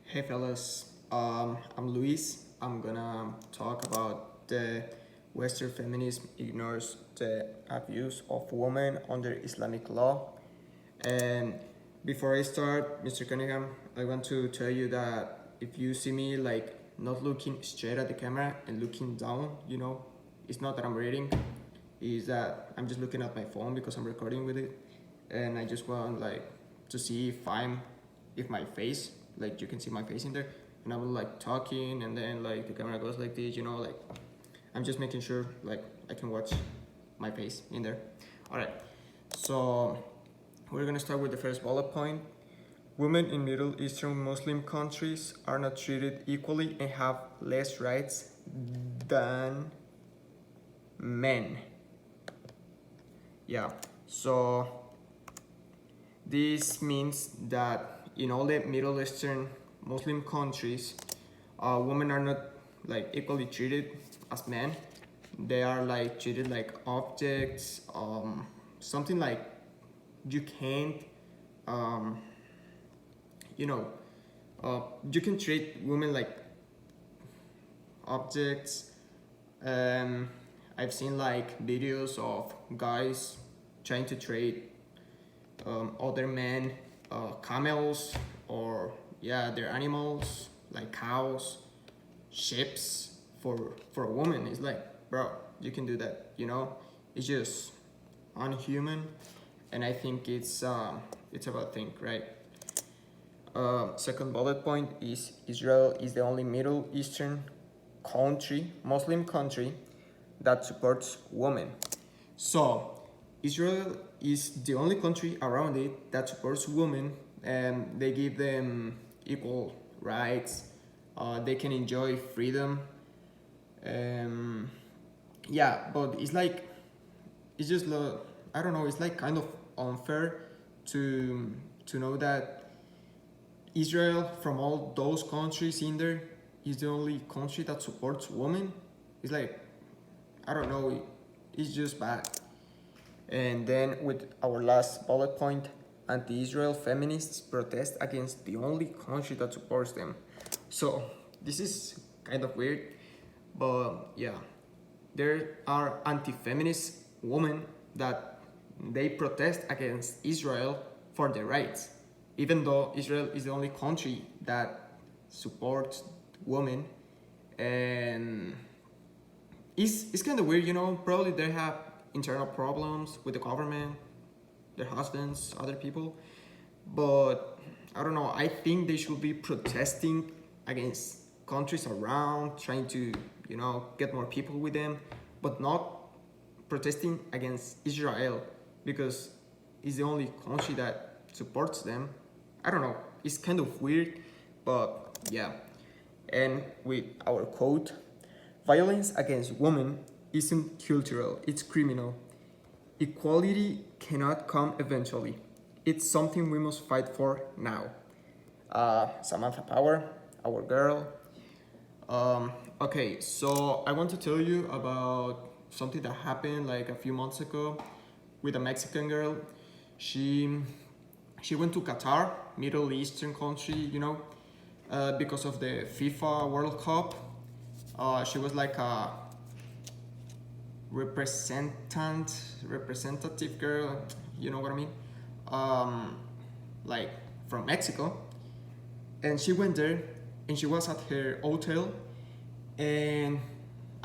Hey fellas, I'm Luis. I'm gonna talk about the Western feminism ignores the abuse of women under Islamic law. And before I start, Mr. Cunningham, I want to tell you that if you see me like not looking straight at the camera and looking down, it's not that I'm reading, is that I'm just looking at my phone because I'm recording with it, and I just want like to see if my face, like you can see my face in there, and I will like talking, and then like the camera goes like this, like I'm just making sure like I can watch my face in there. All right, so we're gonna start with the first bullet point. Women in Middle Eastern Muslim countries are not treated equally and have less rights than men. Yeah, so this means that in all the Middle Eastern Muslim countries, women are not like equally treated as men. They are like treated like objects, something like you can't, um, you know, you can treat women like objects. Um, I've seen like videos of guys trying to trade other men, camels, or yeah, their animals like cows, ships for a woman. It's like, bro, you can do that. It's just unhuman, and I think it's a bad thing, right? Second bullet point is Israel is the only Middle Eastern country, Muslim country, that supports women. So Israel is the only country around it that supports women, and they give them equal rights. They can enjoy freedom. Um, yeah, but it's just I don't know. It's like kind of unfair to know that Israel, from all those countries in there, is the only country that supports women. It's like, I don't know, it's just bad. And then with our last bullet point, anti-Israel feminists protest against the only country that supports them. So this is kind of weird, but yeah, there are anti-feminist women that they protest against Israel for their rights, even though Israel is the only country that supports women. And it's kind of weird, probably they have internal problems with the government, their husbands, other people, but I don't know, I think they should be protesting against countries around, trying to get more people with them, but not protesting against Israel because it's the only country that supports them. I don't know, it's kind of weird, but yeah. And with our quote, violence against women isn't cultural, it's criminal. Equality cannot come eventually. It's something we must fight for now. Samantha Power, our girl. Okay, so I want to tell you about something that happened like a few months ago with a Mexican girl. She went to Qatar, Middle Eastern country, because of the FIFA World Cup. She was like a representative girl, you know what I mean? Like from Mexico. And she went there and she was at her hotel, and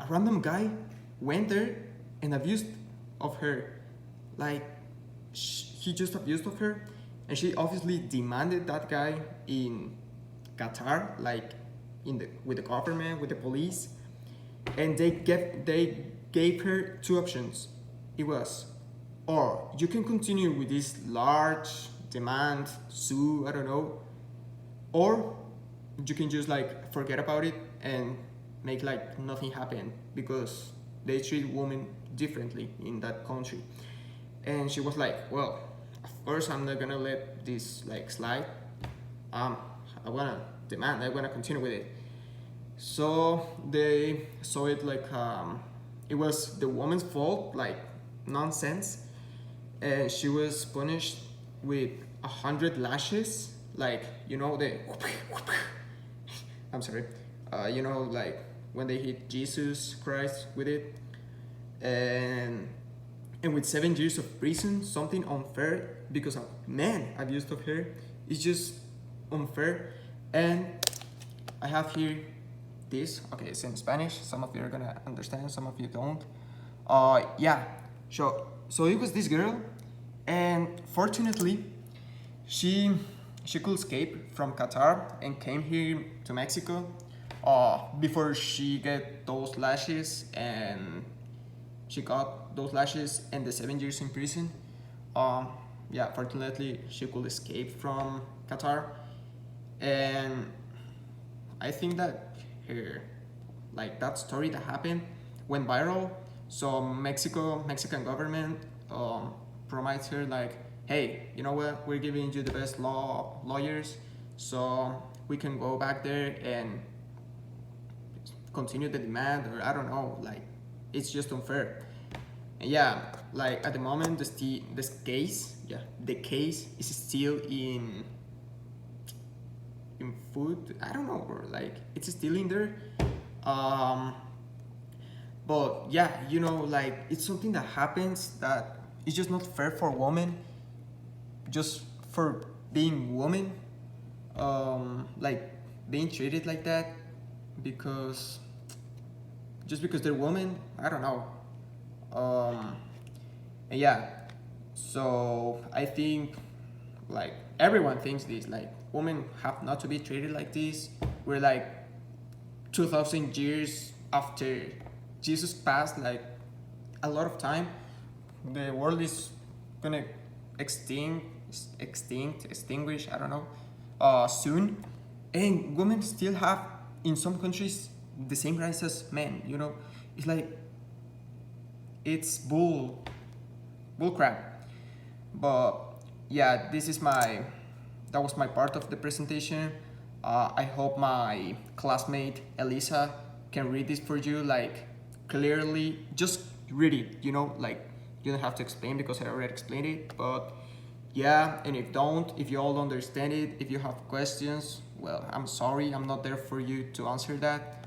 a random guy went there and abused of her. Like he just abused of her, and she obviously demanded that guy in Qatar, like with the government, with the police, and they gave her two options. It was, or you can continue with this large demand, sue, I don't know, or you can just like forget about it and make like nothing happen because they treat women differently in that country. And she was like, well, of course I'm not gonna let this like slide. I wanna demand, I wanna continue with it. So they saw it like it was the woman's fault, like nonsense, and she was punished with 100 lashes, like the I'm sorry. You know, like when they hit Jesus Christ with it, and with 7 years of prison, something unfair because of man abused of her, is just unfair. And I have here this. Okay, it's in Spanish. Some of you are gonna understand, some of you don't. Yeah. So it was this girl, and fortunately, she she could escape from Qatar and came here to Mexico. Before she get those lashes, and she got those lashes and the 7 years in prison. Um, yeah, fortunately, she could escape from Qatar, and I think that her, like that story that happened went viral. So Mexican government provides her like, hey, you know what? We're giving you the best lawyers, so we can go back there and continue the demand, or I don't know, like it's just unfair. And yeah, like at the moment, the case is still in food. I don't know, bro. Like it's still in there. Um, but yeah, you know, like it's something that happens that it's just not fair for women, just for being women, like being treated like that, because just because they're women. I don't know. Um, and yeah, so I think like everyone thinks this, like women have not to be treated like this. We're like 2000 years after Jesus passed, like a lot of time. The world is gonna extinguish, I don't know, soon. And women still have, in some countries, the same rights as men, you know? It's like, it's bull crap. But yeah, that was my part of the presentation. I hope my classmate Elisa can read this for you, like clearly. Just read it, you know, like you don't have to explain because I already explained it. But yeah, and if you all understand it, if you have questions, well, I'm sorry, I'm not there for you to answer that.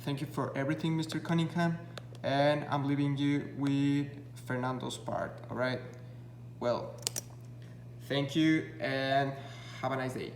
Thank you for everything, Mr. Cunningham, and I'm leaving you with Fernando's part. All right. Well, thank you and have a nice day.